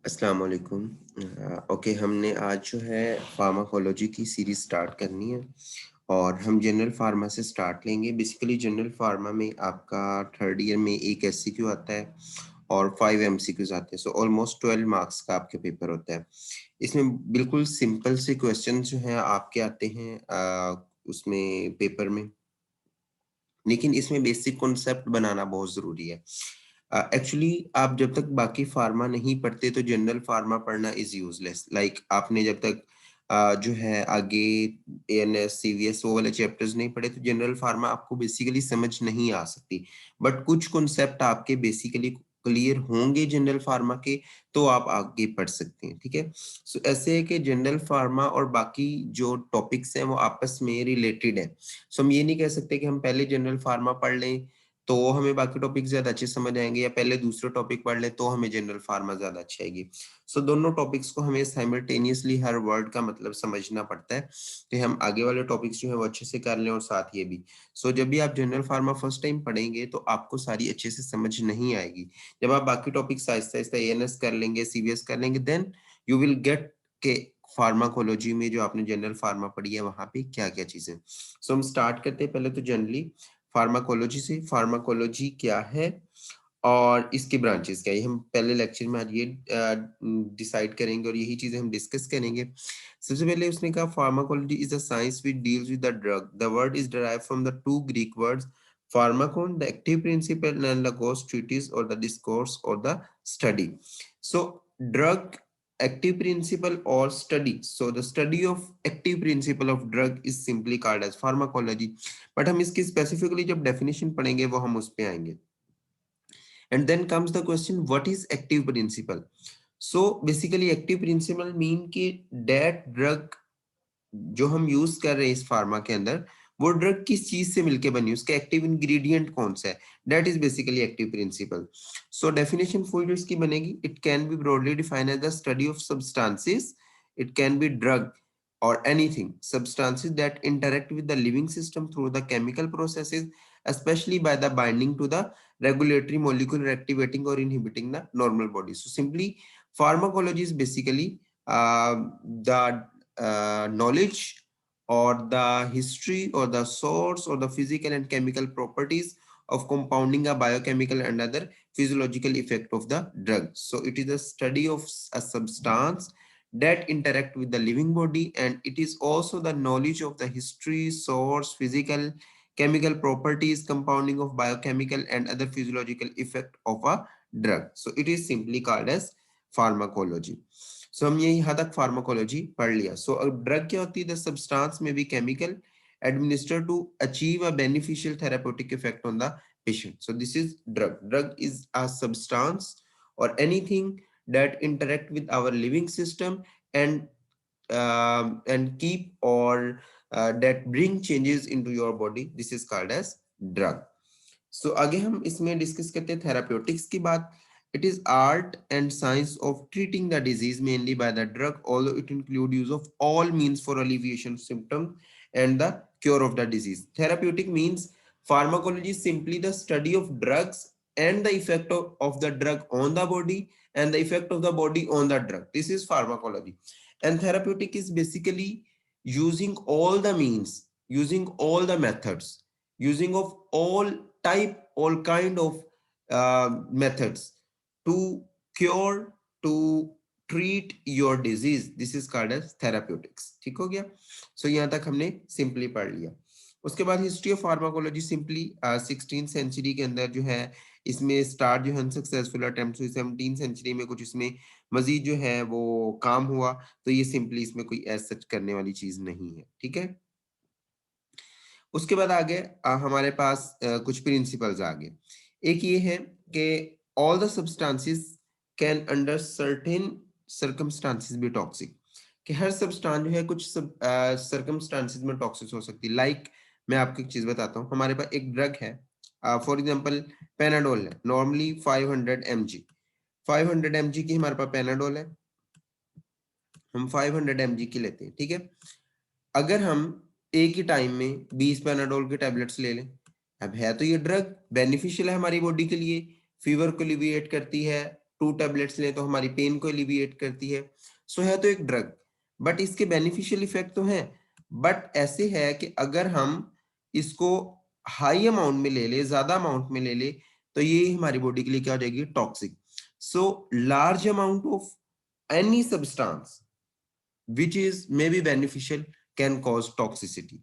अस्सलाम वालेकुम। ओके, हमने आज जो है फार्माकोलॉजी की सीरीज स्टार्ट करनी है और हम जनरल फार्मा से स्टार्ट लेंगे। बेसिकली जनरल फार्मा में आपका थर्ड ईयर में एक एससीक्यू आता है और 5 एमसीक्यूज आते हैं। सो ऑलमोस्ट 12 मार्क्स का आपके पेपर होता है। इसमें बिल्कुल सिंपल से क्वेश्चन जो हैं आपके आते हैं उसमें पेपर में, लेकिन इसमें बेसिक कॉन्सेप्ट बनाना बहुत जरूरी है। एक्चुअली आप जब तक बाकी फार्मा नहीं पढ़ते तो जनरल फार्मा पढ़ना इज यूजलेस। लाइक आपने जब तक जो है आगे एएनएस सीवीएस वो वाले चैप्टर्स नहीं पढ़े तो जनरल फार्मा आपको बेसिकली समझ नहीं आ सकती। बट कुछ कॉन्सेप्ट आपके बेसिकली क्लियर होंगे जनरल फार्मा के, तो आप आगे पढ़ सकते हैं। ठीक है, सो ऐसे है कि जनरल फार्मा और बाकी जो टॉपिक्स हैं वो आपस में रिलेटेड है। सो हम ये नहीं कह सकते कि हम पहले जनरल फार्मा पढ़ लें तो हमें बाकी टॉपिक ज्यादा अच्छे समझ आएंगे, या पहले दूसरे टॉपिक पढ़ ले तो हमें जनरल फार्मा ज्यादा अच्छी आएगी। सो दोनों टॉपिक्स को हमें साइमल्टेनियसली हर वर्ड का मतलब समझना पड़ता है कि हम आगे वाले टॉपिक्स जो है वो अच्छे से कर लें और साथ ये भी। सो जब भी आप जनरल फार्मा फर्स्ट टाइम पढ़ेंगे तो आपको सारी अच्छे से समझ नहीं आएगी। जब आप बाकी टॉपिक्स आहिस्ता आहिस्ता एएनएस कर लेंगे, सीवीएस कर लेंगे, देन यू विल गेट के फार्माकोलॉजी में जो आपने जनरल फार्मा पढ़ी है वहां पे क्या क्या चीजें। सो हम स्टार्ट करते हैं पहले तो जनरली फार्माकोलॉजी से। फार्माकोलॉजी क्या है और इसकी ब्रांचेस क्या है, ये हम पहले लेक्चर में आज ये डिसाइड करेंगे और यही चीजें हम डिस्कस करेंगे। सबसे पहले उसने कहा pharmacology is a science which deals with the drug. The word is derived from the two Greek words pharmakon, the active principle, and logos, treatise or the discourse or the study. So drug, active principle or study. So the study of active principle of drug is simply called as pharmacology. But हम इसकी specifically जब definition पढ़ेंगे वो हम उस पे आएंगे। And then comes the question what is active principle. So basically active principle mean कि दैट ड्रग जो हम यूज कर रहे हैं इस फार्मा के अंदर, वो ड्रग किस चीज से मिलके बनी, उसका एक्टिव इंग्रेडिएंट कौन सा है, that is basically active principle. So definition full जो इसकी बनेगी, it can be broadly defined as the study of substances, it can be drug or anything substances that interact with the living system through the chemical processes, especially by the binding to the regulatory molecule activating or inhibiting the normal body. So simply pharmacology is basically the knowledge or the history or the source or the physical and chemical properties of compounding a biochemical and other physiological effect of the drug. So it is a study of a substance that interact with the living body, and it is also the knowledge of the history, source, physical, chemical properties, compounding of biochemical and other physiological effect of a drug. So it is simply called as pharmacology. सो हम ये यहाँ तक pharmacology पढ़ लिया। So drug क्या होती है, the substance में be chemical administered to achieve a beneficial therapeutic effect on the patient. So this is drug. Drug is a substance or anything that interact with our living system and keep or that bring changes into your body. This is called as drug. So आगे हम इसमें discuss करते हैं therapeutics की बात। It is art and science of treating the disease mainly by the drug, although it include use of all means for alleviation symptom and the cure of the disease. Therapeutic means pharmacology is simply the study of drugs and the effect of the drug on the body and the effect of the body on the drug. This is pharmacology. And therapeutic is basically using all the means, using all the methods, using of all type, all kind of methods to cure, to treat your disease. This is called as therapeutics. ठीक हो गया। सो यहाँ तक हमने simply पढ़ लिया। उसके बाद history of pharmacology simply 16th century के अंदर जो है इसमें स्टार्ट जो है अनसक्सेसफुल अटेम्प्ट हुई। 17th सेंचुरी में कुछ इसमें मजीद जो है वो काम हुआ, तो ये सिंपली इसमें कोई एज सच करने वाली चीज नहीं है। ठीक है, उसके बाद आगे हमारे पास कुछ प्रिंसिपल्स आगे। एक ये है कि all the substances can under certain circumstances B toxic, कि हर सब्सटेंस जो है कुछ सर्कमस्टांसेस में टॉक्सिक हो सकती है। लाइक मैं आपको एक चीज बताता हूँ, हमारे पास एक ड्रग है फॉर एग्जांपल पेनाडोल है, नॉर्मली 500 mg, 500 mg की हमारे पास पेनाडोल है, हम 500 mg की लेते हैं। ठीक है, अगर हम एक ही टाइम में 20 पेनाडोल के टैबलेट्स ले लें, अब है तो ये ड्रग बेनिफिशियल है हमारी बॉडी के लिए, फीवर को एलिविएट करती है, 2 टैबलेट्स लें तो हमारी पेन को एलिविएट करती है। सो है तो एक ड्रग, बट इसके बेनिफिशियल इफेक्ट तो हैं, बट ऐसे है कि अगर हम इसको हाई अमाउंट में ले ले, ज्यादा अमाउंट में ले ले, तो ये हमारी बॉडी के लिए क्या हो जाएगी, toxic. So large amount of any substance which is maybe beneficial can cause toxicity,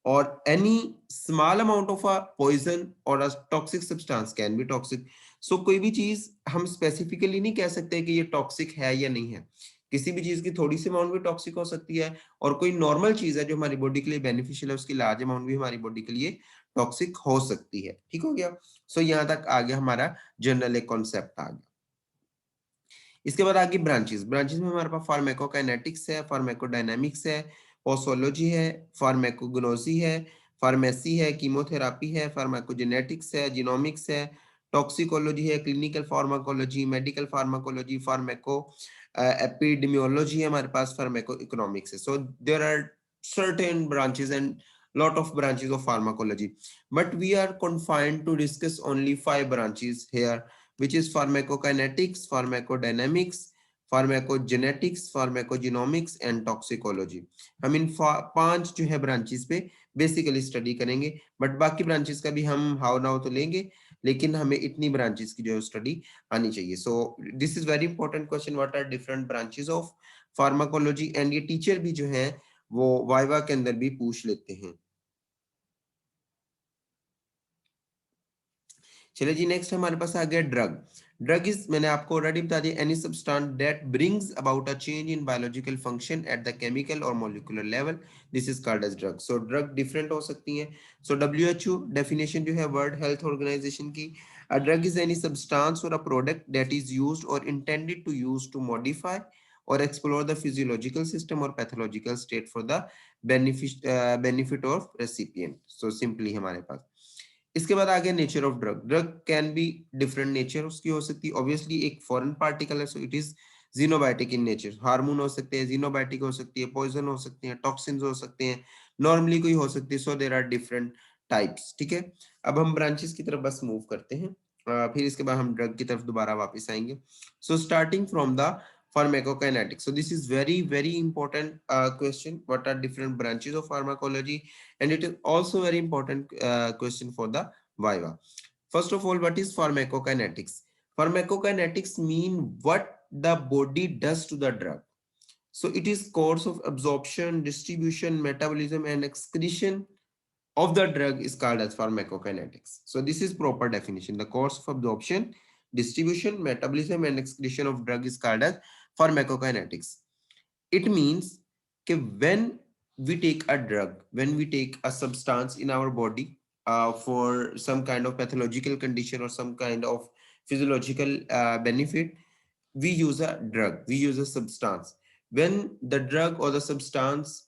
or any small amount of a poison or a toxic substance can be toxic. So कोई भी चीज हम स्पेसिफिकली नहीं कह सकते कि ये टॉक्सिक है या नहीं है। किसी भी चीज की थोड़ी सी अमाउंट भी टॉक्सिक हो सकती है, और कोई नॉर्मल चीज है जो हमारी बॉडी के लिए बेनिफिशियल है, उसकी लार्ज अमाउंट भी हमारी बॉडी के लिए टॉक्सिक हो सकती है। ठीक हो गया। सो यहाँ तक आ गया हमारा जनरल एक कॉन्सेप्ट आ गया। इसके बाद आगे ब्रांचेस। ब्रांचेस में हमारे पास फार्माकोकाइनेटिक्स है, फार्माकोडायनामिक्स है, पोसोलॉजी है, फार्माकोग्नोसी है, फार्मेसी है, कीमोथेरापी है, फार्माकोजेनेटिक्स है, जीनोमिक्स है, टॉक्सिकोलॉजी है, clinical pharmacology, medical pharmacology, pharmaco epidemiology है हमारे पास, फार्माको इकोनॉमिक्स है। So there are certain branches and lot of branches of pharmacology, but we are confined to discuss only 5 branches here, which is pharmacokinetics, pharmacodynamics, pharmacogenetics, pharmacogenomics and toxicology. हम इन 5 जो है branches पे basically study करेंगे, but बाकी branches का भी हम how now तो लेंगे, लेकिन हमें इतनी ब्रांचेस की जो है स्टडी आनी चाहिए। So this is very important question, what are different branches of pharmacology, and ये टीचर भी जो है वो वाइवा के अंदर भी पूछ लेते हैं। चलिए जी, नेक्स्ट हमारे पास आ गया ड्रग। ड्रग इज, मैंने आपको ऑलरेडी बता दिया, any substance that brings about a change in biological function at the chemical और molecular level, this is called as drug. So drug different हो सकती हैं। सो WHO डेफिनेशन जो है वर्ल्ड हेल्थ ऑर्गेनाइजेशन की, a drug is any substance or a product that is used or intended to use to modify or explore the physiological system or pathological state for the benefit of recipient. So simply हमारे पास इसके बाद आ गया nature of drug. Drug can be different nature उसकी हो सकती है। Obviously एक foreign particle है, सो it is xenobiotic in nature. Hormone हो सकते हैं, जीनोबायोटिक हो सकती है, पॉइजन हो सकते हैं, टॉक्सिन्स हो सकते हैं, नॉर्मली कोई हो सकती है। So there are different types. ठीक है, अब हम ब्रांचेस की तरफ बस मूव करते हैं, फिर इसके बाद हम ड्रग की तरफ दोबारा वापस आएंगे। So starting from the pharmacokinetics. So this is very important question. What are different branches of pharmacology? And it is also very important question for the viva. First of all, what is pharmacokinetics? Pharmacokinetics mean what the body does to the drug. So it is course of absorption, distribution, metabolism and excretion of the drug is called as pharmacokinetics. So this is proper definition. The course of absorption, distribution, metabolism and excretion of drug is called as pharmacokinetics. It means that when we take a drug, when we take a substance in our body for some kind of pathological condition or some kind of physiological benefit, we use a drug, we use a substance. When the drug or the substance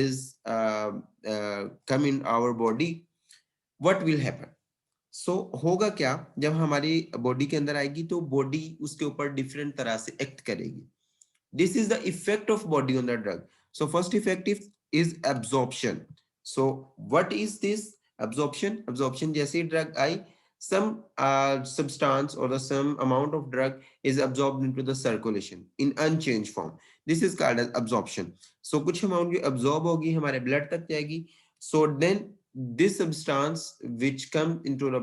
is come in our body, what will happen? सो होगा क्या, जब हमारी body के अंदर आएगी तो body उसके ऊपर डिफरेंट तरह से एक्ट करेगी। This is the effect of body on the drug. So first effect is absorption. So what is this absorption? Absorption जैसे ही ड्रग आई, some substance or the some amount of drug is absorbed into the circulation in unchanged form. This is called as absorption. So कुछ amount जो absorb होगी हमारे blood तक जाएगी। So then this substance which comes into the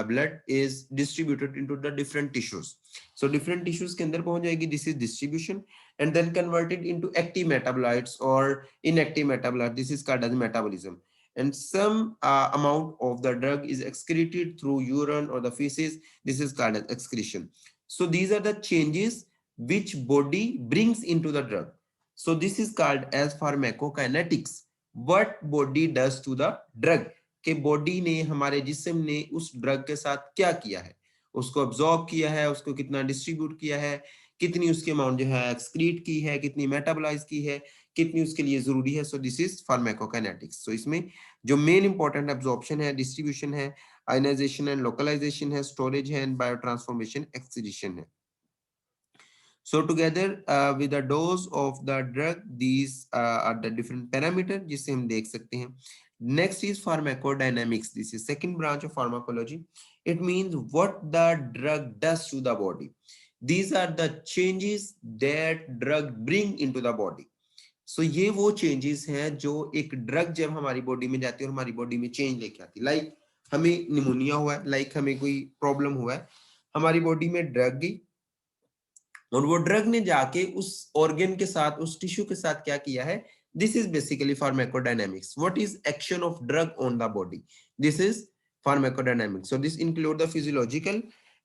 blood is distributed into the different tissues. So different tissues के अंदर पहुंच जाएगी, this is distribution, and then converted into active metabolites or inactive metabolites. This is called as metabolism. And some amount of the drug is excreted through urine or the feces. This is called as excretion. So these are the changes which body brings into the drug. So this is called as pharmacokinetics. What body does to the drug, कि body ने, हमारे जिस्म ने उस drug के साथ क्या किया है, उसको अब्सॉर्ब किया है, उसको कितना डिस्ट्रीब्यूट किया है, कितनी उसकी अमाउंट जो है एक्सक्रीट की है, कितनी मेटाबोलाइज की है, कितनी उसके लिए जरूरी है। So this is pharmacokinetics. So इसमें जो मेन इंपॉर्टेंट एब्जॉर्प्शन है, डिस्ट्रीब्यूशन है, आयनाइजेशन एंड लोकलाइजेशन है, स्टोरेज है एंड बायोट्रांसफॉर्मेशन, एक्सक्रीशन है। So together with the dose of the drug, these are the different parameter जिसे हम देख सकते हैं। Next is pharmacodynamics. This is second branch of pharmacology. It means what the drug does to the body. These are the changes that drug bring into the body. So ये वो changes हैं जो एक ड्रग जब हमारी body में जाती है और हमारी बॉडी में चेंज लेके आती है. लाइक हमें निमोनिया हुआ है, लाइक हमें कोई प्रॉब्लम हुआ है, हमारी बॉडी में ड्रग गई और वो ड्रग ने जाके उस ऑर्गन के साथ, उस टिश्यू के साथ क्या किया है. This is basically pharmacodynamics. What is action of drug on the body? This is pharmacodynamics. So this include the physiological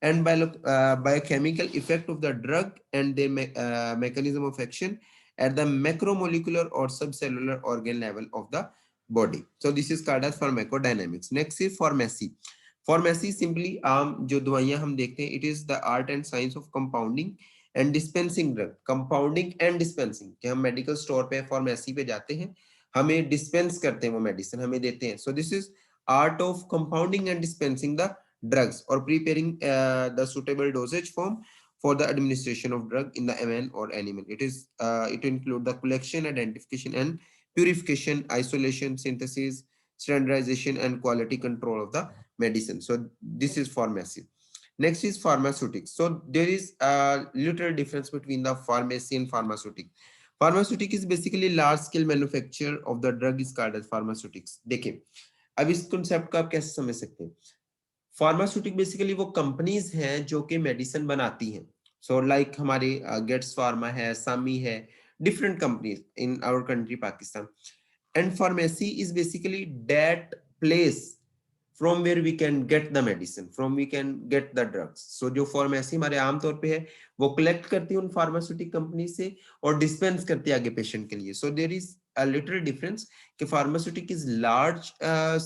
and biochemical effect of the drug and the mechanism of action at the macromolecular or subcellular organ level of the body. So this is called as pharmacodynamics. Next is pharmacy. Pharmacy simply जो दवाइयां हम देखते हैं, it is the art and science of compounding and dispensing drug. Compounding and dispensing, कि हम medical store पे, pharmacy पे जाते हैं, हमें डिस्पेंस करते हैं वो मेडिसिन, हमें देते हैं. So this is art of compounding and dispensing the drugs or preparing the suitable dosage form for the administration of drug in the man or animal. It include the collection, identification and purification, isolation, synthesis, standardization and quality control of the medicine. So this is pharmacy. Next is pharmaceutics. So there is a little difference between the pharmacy and pharmaceutic. Pharmaceutic is basically large scale manufacture of the drug is called as pharmaceutics. देखिए अब इस concept को आप कैसे समझ सकते हैं. Pharmaceutic basically वो कंपनीज हैं जो कि मेडिसिन बनाती हैं. सो लाइक हमारे गेट्स फार्मा है, सामी है, different companies in our country Pakistan. And pharmacy is basically that place from where we can get the medicine, from we can get the drugs. So जो pharmacy हमारे आमतौर पे है वो कलेक्ट करती है उन फार्मास्यूटिक कंपनी से और डिस्पेंस करती है आगे पेशेंट के लिए. So there is a little difference कि pharmaceutic is large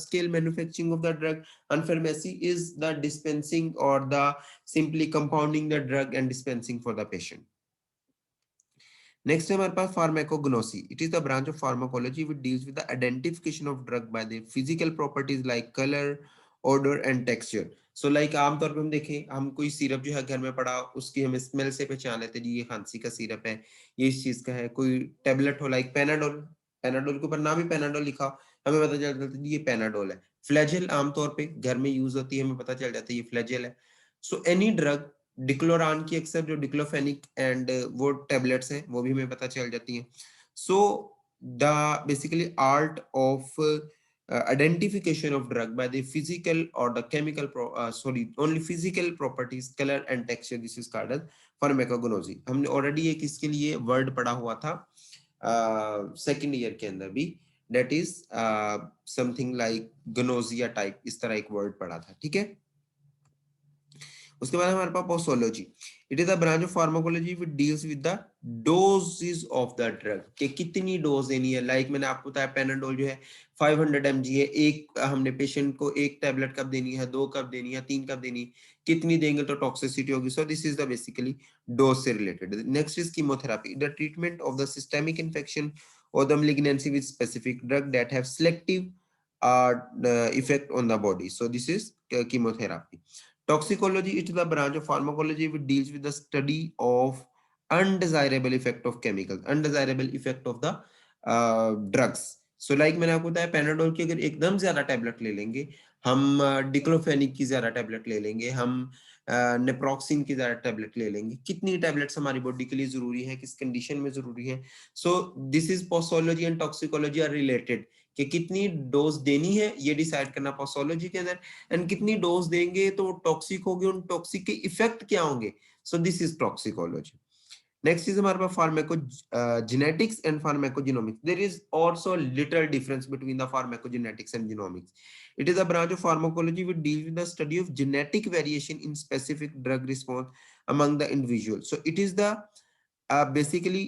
scale manufacturing of the drug and pharmacy is the dispensing or the simply compounding the drug and dispensing for the patient. Next है हमारे पास pharmacognosy. It is the branch of pharmacology which deals with the identification of drug by their physical properties like color, odor and texture. So like आमतौर पे हम देखें, हम कोई syrup जो है घर में पड़ा उसकी हम स्मेल से पहचान लेते हैं जी ये खांसी का सिरप है, ये इस चीज का है. कोई टेबलेट हो लाइक पेनाडोल, पेनाडोल के ऊपर नाम ही पेनाडोल लिखा हो, हमें पता चल जाता है जी ये पेनाडोल है. फ्लैजेल आमतौर पे घर में यूज होती है, हमें पता चल जाता है ये फ्लैजेल है. सो एनी ड्रग, डिक्लोरान की अक्सर जो डिक्लोफेनिक एंड वो टेबलेट्स हैं वो भी हमें पता चल जाती हैं. So the basically art of identification of drug by the physical or the chemical only physical properties, color and texture, this is called as pharmacognosy. हमने already एक इसके लिए word पढ़ा हुआ था second year के अंदर भी, that is something like gnosia type, इस तरह एक word पढ़ा था. ठीक है. उसके बाद हमारे पास posology. It is the branch of pharmacology which deals with the doses of the drug, कि कितनी डोज देनी है. लाइक मैंने आपको बताया पेनाडोल जो है 500 mg है, एक हमने पेशेंट को एक टैबलेट कब देनी है, 2 कब देनी है, 3 कब देनी है, कितनी देंगे तो टॉक्सिसिटी होगी. So this is the basically dose से related. Next is chemotherapy, the treatment of the systemic infection और the malignancy with specific drug that have selective effect on the body. So this is chemotherapy. Toxicology is the branch of pharmacology which deals with the study of undesirable effect of chemicals, undesirable effect of the drugs. So like मैंने आपको बताया Panadol की अगर एकदम ज्यादा tablet ले लेंगे हम, डिक्लोफेनिक की ज्यादा टैबलेट ले लेंगे हम, नेप्रोक्सिन की ज्यादा टैबलेट ले लेंगे, कितनी टैबलेट्स हमारी बॉडी के लिए जरूरी है, किस कंडीशन में जरूरी है. So this is posology and toxicology are related, कि कितनी डोज देनी है ये डिसाइड करना पोसोलॉजी के अंदर, एंड कितनी डोज देंगे तो टॉक्सिक होगी, उन टॉक्सिक के इफेक्ट क्या होंगे. So this is toxicology. Next is हमारे पास pharmacogenetics and pharmacogenomics. There is also little difference between the pharmacogenetics and genomics. It is a branch of pharmacology which deals with the study of genetic variation in specific drug response among the individual. So it is the basically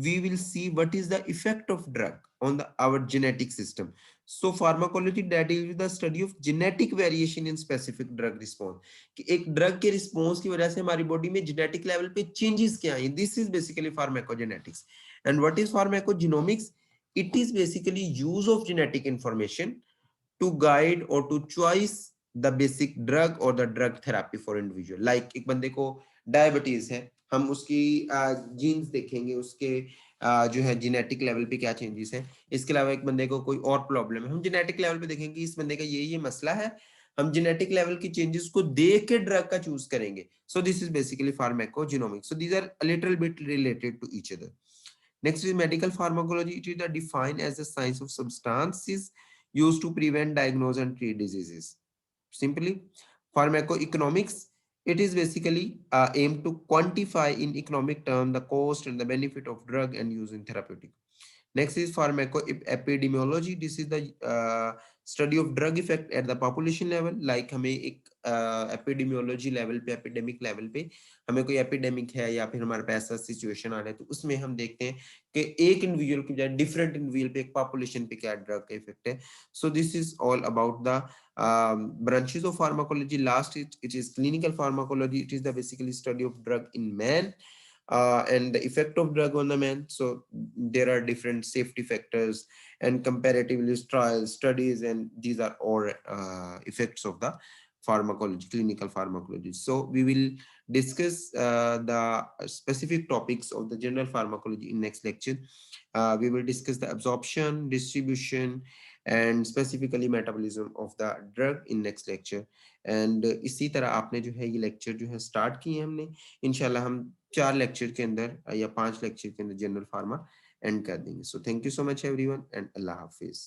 we will see what is the effect of drug on our genetic system. So pharmacology that deals with the study of genetic variation in specific drug response, कि एक drug के response की वजह से हमारी body में genetic level पे changes क्या आई. This is basically pharmacogenetics. And what is pharmacogenomics? It is basically use of genetic information to guide or to choice the basic drug or the drug therapy for individual. Like एक बंदे को diabetes है, हम उसकी jeans देखेंगे, उसके जो है जेनेटिक लेवल पे क्या चेंजेस हैं. इसके अलावा एक बंदे को कोई और प्रॉब्लम है, हम जेनेटिक लेवल पे देखेंगे इस बंदे का ये मसला है, हम जेनेटिक लेवल की चेंजेस को देख के ड्रग का चूज करेंगे. So this is basically pharmacogenomics. So these are a little bit related to each other. Next is medical pharmacology. It is defined as the science of substances used to prevent, diagnose, and treat diseases. Simply, pharmacoeconomics. It is basically aimed to quantify in economic terms the cost and the benefit of drug and use in therapeutic. Next is pharmacoepidemiology. This is the study of drug effect at the population level. Like हमें एक epidemiology level पे, epidemic level पे हमें कोई epidemic है या फिर हमारे पास ऐसा situation आ रहा है, तो उसमें हम देखते हैं कि एक individual की बजाय different individual पे, एक population पे क्या drug का effect है. So this is all about the branches of pharmacology. Last, it is clinical pharmacology. It is the basically study of drug in man. And the effect of drug on the man. So there are different safety factors and comparatively trials, studies, and these are all effects of the pharmacology, clinical pharmacology. So we will discuss the specific topics of the general pharmacology in next lecture. We will discuss the absorption, distribution, and specifically metabolism of the drug in next lecture. And इसी तरह आपने जो है ये lecture जो है start किए हमने, इंशाल्लाह हम 4 लेक्चर के अंदर या 5 लेक्चर के अंदर जनरल फार्मा एंड कर देंगे. So thank you so much everyone and Allah Hafiz.